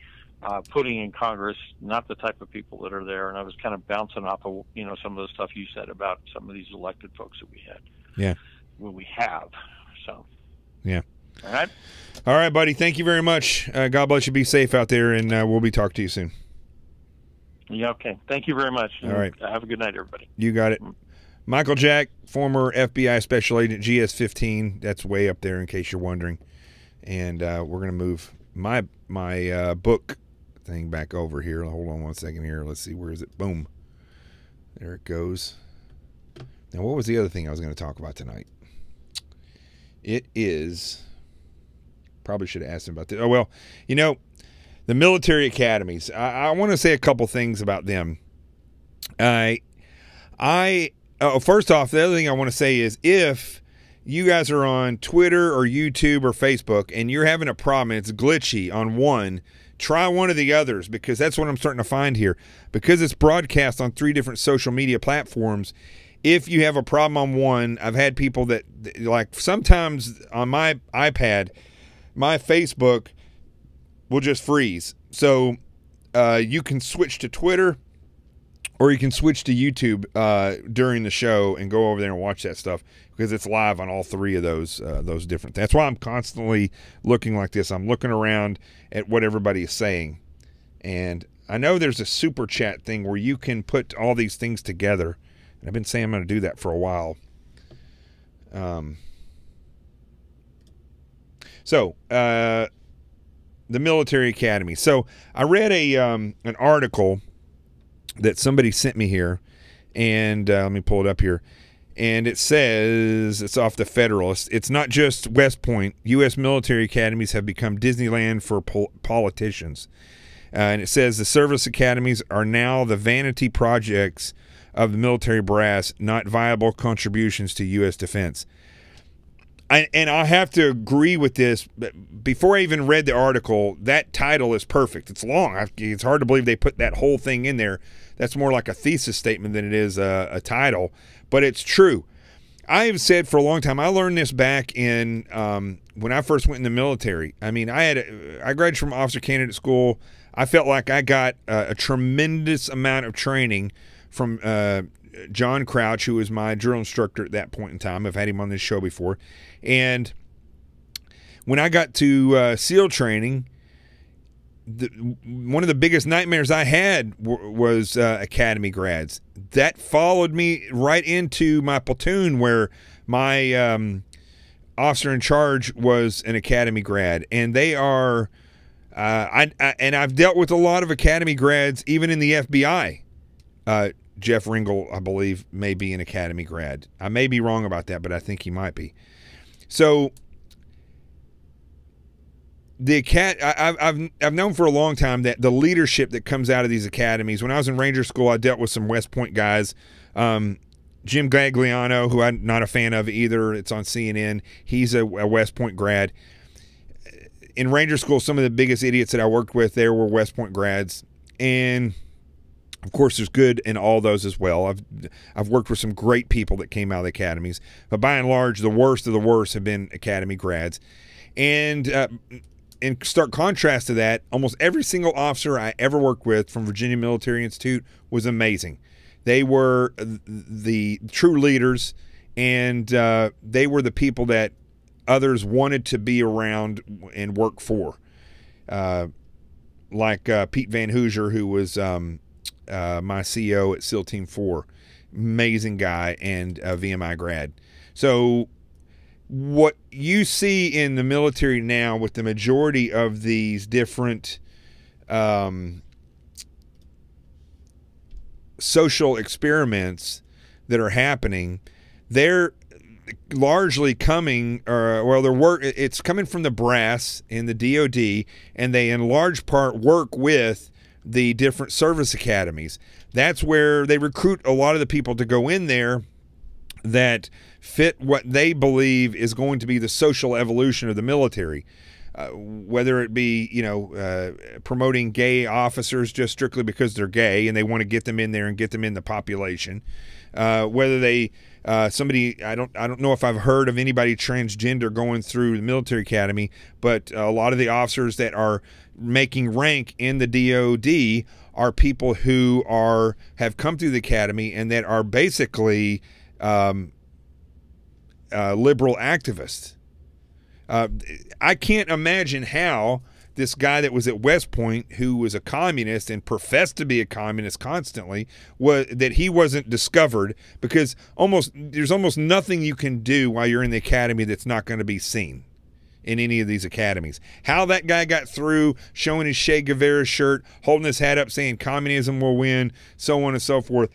putting in Congress, not the type of people that are there. And I was kind of bouncing off of some of the stuff you said about some of these elected folks that we had. Yeah. Well, we have. So. Yeah. All right, buddy. Thank you very much. God bless you. Be safe out there, and we'll be talking to you soon. Yeah. Okay. Thank you very much. All right. Have a good night, everybody. You got it. Michael Jack, former FBI Special Agent, GS-15. That's way up there in case you're wondering. And we're going to move my book thing back over here. Hold on one second here. Let's see. Where is it? Boom. There it goes. Now, what was the other thing I was going to talk about tonight? It is... Probably should have asked him about this. Oh, well, the military academies. I want to say a couple things about them. First off, the other thing I want to say is if you guys are on Twitter or YouTube or Facebook and you're having a problem and it's glitchy on one, try one of the others, because that's what I'm starting to find here. Because it's broadcast on 3 different social media platforms, if you have a problem on one, I've had people that, like, sometimes on my iPad, my Facebook will just freeze. So you can switch to Twitter or you can switch to YouTube during the show and go over there and watch that stuff, because it's live on all 3 of those different things. That's why I'm constantly looking like this. I'm looking around at what everybody is saying. And I know there's a super chat thing where you can put all these things together. And I've been saying I'm going to do that for a while. So, the military academy. So, I read an article that somebody sent me here, and let me pull it up here. And it says, it's off the Federalist, it's not just West Point. U.S. military academies have become Disneyland for politicians. And it says the service academies are now the vanity projects of the military brass, not viable contributions to U.S. defense. And I have to agree with this. Before I even read the article, that title is perfect. It's long. It's hard to believe they put that whole thing in there. That's more like a thesis statement than it is a title. But it's true. I have said for a long time, I learned this back in when I first went in the military. I mean, I graduated from officer candidate school. I felt like I got a tremendous amount of training from John Crouch, who was my drill instructor at that point in time. I've had him on this show before. And when I got to SEAL training, one of the biggest nightmares I had was academy grads. That followed me right into my platoon, where my officer in charge was an Academy grad, and they are. I've dealt with a lot of Academy grads, even in the FBI. Jeff Ringel, I believe, may be an Academy grad. I may be wrong about that, but I think he might be. So I've known for a long time that the leadership that comes out of these academies. When I was in Ranger School, I dealt with some West Point guys. Jim Gagliano, who I'm not a fan of either. It's on CNN. He's a West Point grad. In Ranger School, some of the biggest idiots that I worked with there were West Point grads, and of course, there's good in all those as well. I've worked with some great people that came out of the academies, but by and large, the worst of the worst have been Academy grads. And in stark contrast to that, almost every single officer I ever worked with from Virginia Military Institute was amazing. They were the true leaders, and they were the people that others wanted to be around and work for. Like Pete Van Hoosier, who was my CO at SEAL Team 4. Amazing guy and a VMI grad. So what you see in the military now with the majority of these different social experiments that are happening, they're largely coming, it's coming from the brass in the DOD, and they in large part work with the different service academies. That's where they recruit a lot of the people to go in there that fit what they believe is going to be the social evolution of the military. Whether it be, promoting gay officers just strictly because they're gay and they want to get them in there and get them in the population. Whether they somebody, I don't know if I've heard of anybody transgender going through the military academy, but a lot of the officers that are making rank in the DOD are people who have come through the academy and that are basically liberal activists. I can't imagine how this guy that was at West Point, who was a communist and professed to be a communist constantly, that he wasn't discovered, because there's almost nothing you can do while you're in the academy that's not going to be seen in any of these academies. How that guy got through, showing his Che Guevara shirt, holding his hat up saying communism will win, so on and so forth.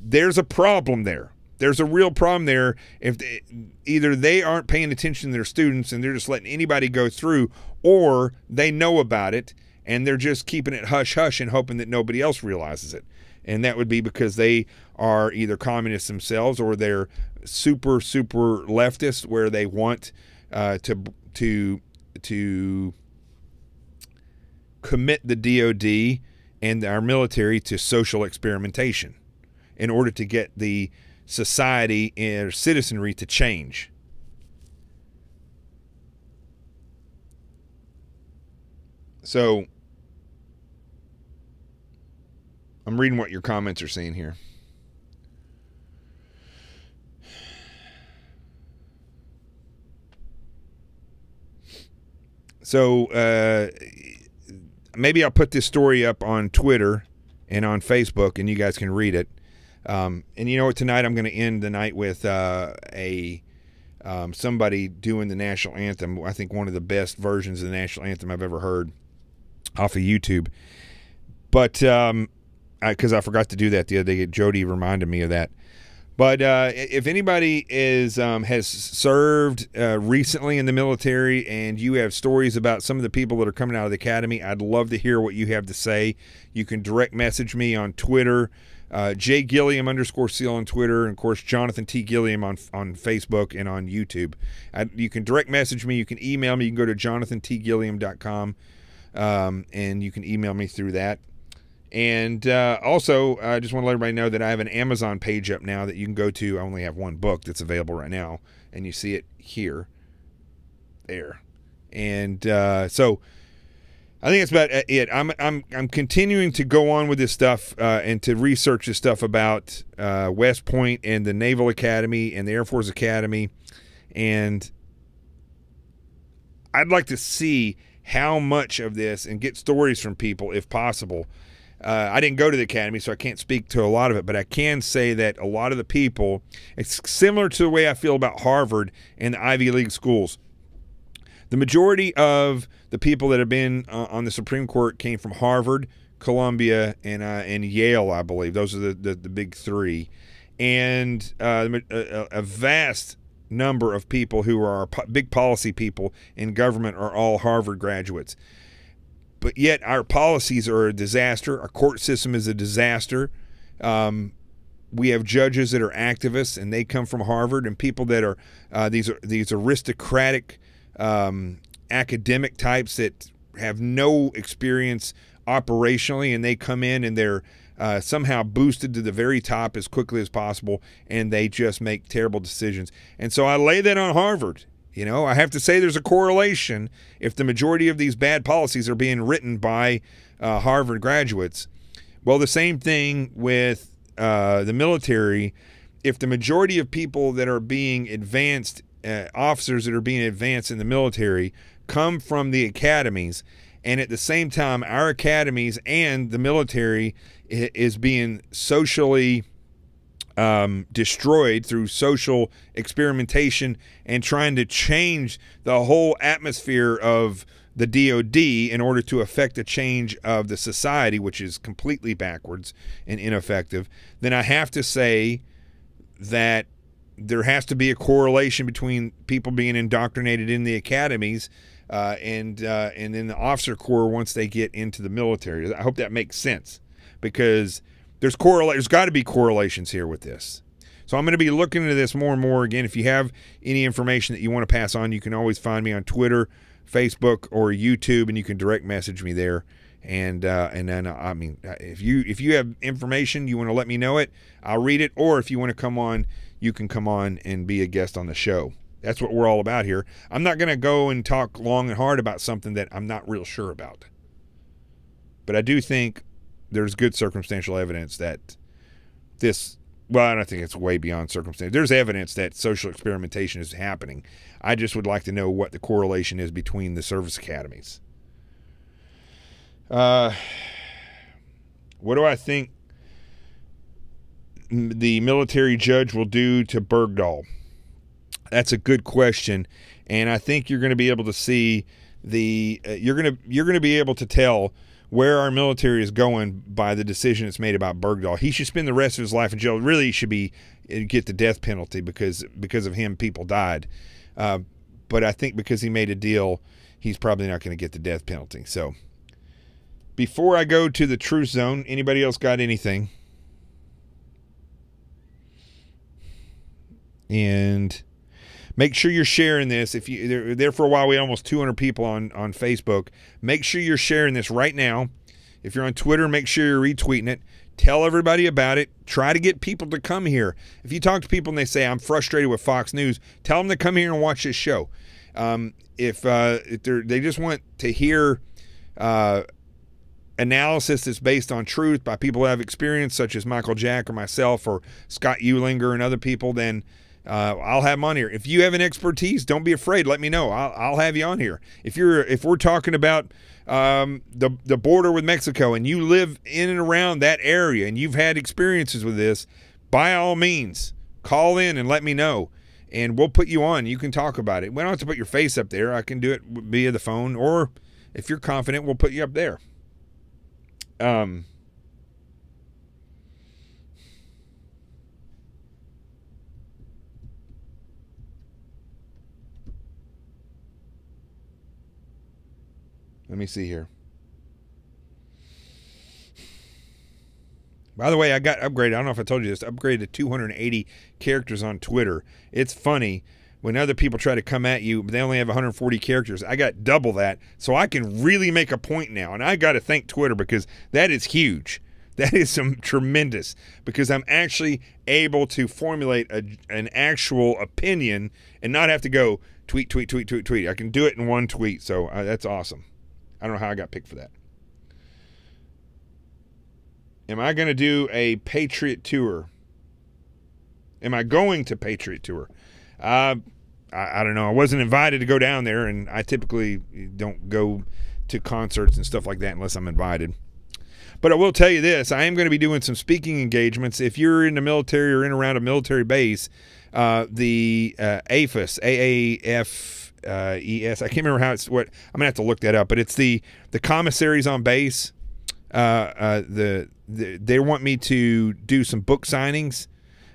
There's a problem there. There's a real problem there if either they aren't paying attention to their students and they're just letting anybody go through, or they know about it and they're just keeping it hush-hush and hoping that nobody else realizes it. And that would be because they are either communists themselves or they're super leftist, where they want to commit the DOD and our military to social experimentation in order to get the society and citizenry to change. So I'm reading what your comments are saying here. So maybe I'll put this story up on Twitter and on Facebook, and you guys can read it. And you know what? Tonight I'm going to end the night with somebody doing the national anthem. I think one of the best versions of the national anthem I've ever heard off of YouTube. But because I forgot to do that the other day, Jody reminded me of that. But if anybody has served recently in the military and you have stories about some of the people that are coming out of the academy, I'd love to hear what you have to say. You can direct message me on Twitter. J Gilliam _SEAL on Twitter, and of course Jonathan T. Gilliam on Facebook and on YouTube. You can direct message me, you can email me, you can go to jonathantgilliam.com, and you can email me through that. And also, I just want to let everybody know that I have an Amazon page up now that you can go to. I only have one book that's available right now, and you see it there. And so I think that's about it. I'm continuing to go on with this stuff and to research this stuff about West Point and the Naval Academy and the Air Force Academy, and I'd like to see how much of this and get stories from people, if possible, I didn't go to the academy, so I can't speak to a lot of it, but I can say that a lot of the people, it's similar to the way I feel about Harvard and the Ivy League schools. The majority of the people that have been on the Supreme Court came from Harvard, Columbia, and Yale, I believe. Those are the big three. And a vast number of people who are big policy people in government are all Harvard graduates. But yet our policies are a disaster. Our court system is a disaster. We have judges that are activists, and they come from Harvard, and people that are these aristocratic academic types that have no experience operationally, and they come in and they're somehow boosted to the very top as quickly as possible, and they just make terrible decisions. And so I lay that on Harvard. You know, I have to say there's a correlation if the majority of these bad policies are being written by Harvard graduates. Well, the same thing with the military. If the majority of people that are being advanced, officers that are being advanced in the military, come from the academies, and at the same time our academies and the military is being socially destroyed through social experimentation and trying to change the whole atmosphere of the DOD in order to affect the change of the society, which is completely backwards and ineffective, then I have to say that there has to be a correlation between people being indoctrinated in the academies and then the officer corps once they get into the military. I hope that makes sense, because there's got to be correlations here with this. So I'm going to be looking into this more and more. Again, if you have any information that you want to pass on, you can always find me on Twitter, Facebook, or YouTube, and you can direct message me there. And then I mean, if you have information you want to let me know it, I'll read it. Or if you want to come on, you can come on and be a guest on the show. That's what we're all about here. I'm not going to go and talk long and hard about something that I'm not real sure about. But I do think there's good circumstantial evidence that this, well, I don't think it's way beyond circumstance. There's evidence that social experimentation is happening. I just would like to know what the correlation is between the service academies. What do I think the military judge will do to Bergdahl? That's a good question, and I think you're going to be able to see you're going to be able to tell where our military is going by the decision it's made about Bergdahl. He should spend the rest of his life in jail. Really, he should get the death penalty because of him, people died. But I think because he made a deal, he's probably not going to get the death penalty. So before I go to the truth zone, anybody else got anything? And make sure you're sharing this. If you there for a while, we had almost 200 people on Facebook. Make sure you're sharing this right now. If you're on Twitter, make sure you're retweeting it. Tell everybody about it. Try to get people to come here. If you talk to people and they say, I'm frustrated with Fox News, tell them to come here and watch this show. If they just want to hear analysis that's based on truth by people who have experience, such as Michael Jack or myself or Scott Eulinger and other people, then I'll have them on here. If you have an expertise, don't be afraid. Let me know. I'll have you on here. If we're talking about the border with Mexico and you live in and around that area and you've had experiences with this, by all means, call in and let me know, and we'll put you on. You can talk about it. We don't have to put your face up there. I can do it via the phone, or if you're confident, we'll put you up there. Let me see here. By the way, I got upgraded. I don't know if I told you this. Upgraded to 280 characters on Twitter. It's funny when other people try to come at you, but they only have 140 characters. I got double that, so I can really make a point now. And I got to thank Twitter, because that is huge. That is some tremendous, because I'm actually able to formulate an actual opinion and not have to go tweet. I can do it in one tweet, so that's awesome. I don't know how I got picked for that. Am I going to do a Patriot tour? Am I going to Patriot tour? I don't know. I wasn't invited to go down there, and I typically don't go to concerts and stuff like that unless I'm invited. But I will tell you this, I am going to be doing some speaking engagements. If you're in the military or in around a military base, the AFES, AAFES, I can't remember how it's what, I'm going to have to look that up, but it's the commissaries on base. They want me to do some book signings.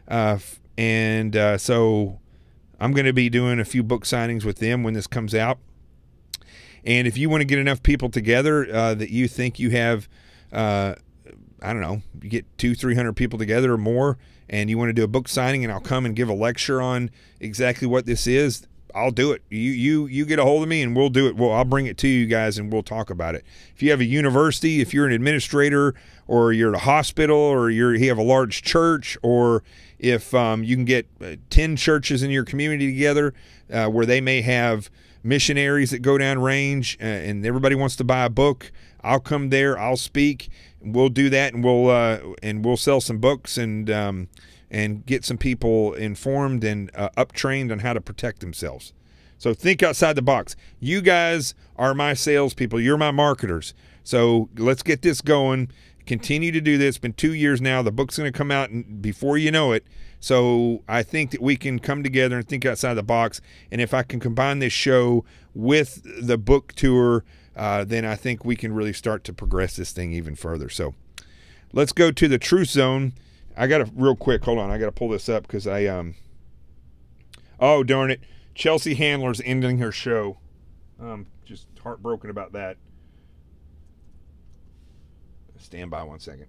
So I'm going to be doing a few book signings with them when this comes out. And if you want to get enough people together that you think you have, I don't know, you get 200-300 people together or more, and you want to do a book signing, and I'll come and give a lecture on exactly what this is, I'll do it. You get a hold of me, and we'll do it. I'll bring it to you guys, and we'll talk about it. If you have a university, if you're an administrator, or you're at a hospital, or you have a large church, or if you can get 10 churches in your community together where they may have missionaries that go down range, and everybody wants to buy a book, I'll come there, I'll speak, and we'll do that, and we'll sell some books and get some people informed and up-trained on how to protect themselves. So think outside the box. You guys are my salespeople. You're my marketers. So let's get this going. Continue to do this. It's been 2 years now. The book's going to come out before you know it. So I think that we can come together and think outside the box. And if I can combine this show with the book tour, then I think we can really start to progress this thing even further. So let's go to the Truth Zone. I got to real quick. Hold on. I got to pull this up because oh, darn it. Chelsea Handler's ending her show. Just heartbroken about that. Stand by 1 second.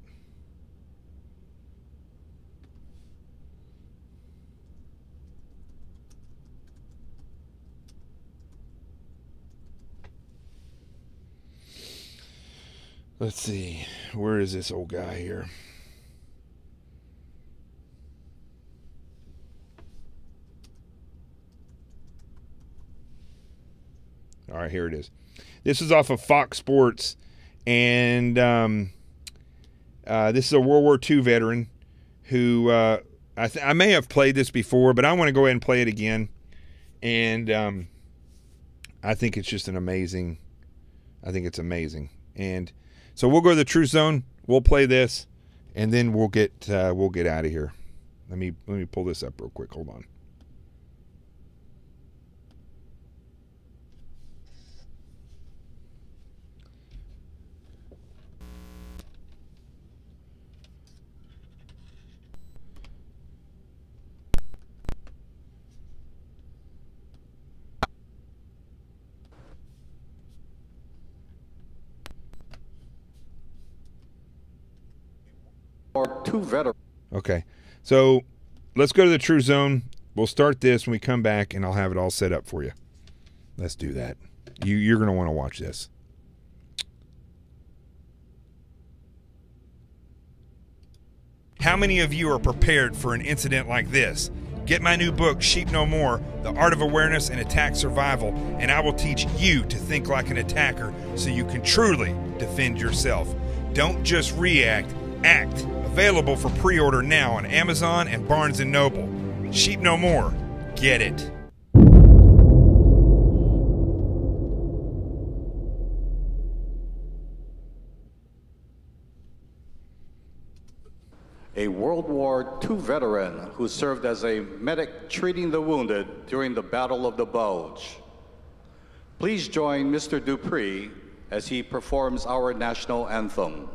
Let's see. Where is this old guy here? All right, here it is. This is off of Fox Sports, and this is a World War II veteran who I may have played this before, but I want to go ahead and play it again. And I think it's just amazing. I think it's amazing. And so we'll go to the Truth Zone. We'll play this, and then we'll get out of here. Let me pull this up real quick. Hold on. Okay, so let's go to the True Zone. We'll start this when we come back, and I'll have it all set up for you. Let's do that. You're going to want to watch this. How many of you are prepared for an incident like this? Get my new book, Sheep No More, The Art of Awareness and Attack Survival, and I will teach you to think like an attacker so you can truly defend yourself. Don't just react, act. Available for pre-order now on Amazon and Barnes & Noble. Sheep No More. Get it. A World War II veteran who served as a medic treating the wounded during the Battle of the Bulge. Please join Mr. Dupree as he performs our national anthem.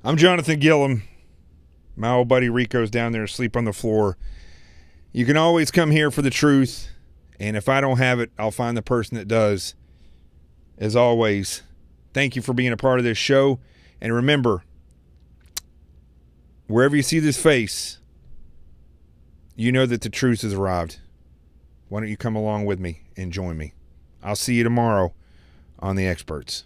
I'm Jonathan Gillum. My old buddy Rico's down there asleep on the floor. You can always come here for the truth, and if I don't have it, I'll find the person that does. As always, thank you for being a part of this show, and remember, wherever you see this face, you know that the truth has arrived. Why don't you come along with me and join me? I'll see you tomorrow on The Experts.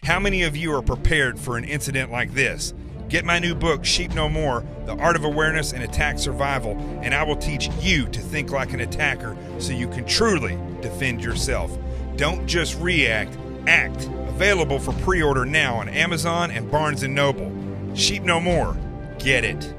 How many of you are prepared for an incident like this? Get my new book, Sheep No More, The Art of Awareness and Attack Survival, and I will teach you to think like an attacker so you can truly defend yourself. Don't just react, act. Available for pre-order now on Amazon and Barnes & Noble. Sheep No More. Get it.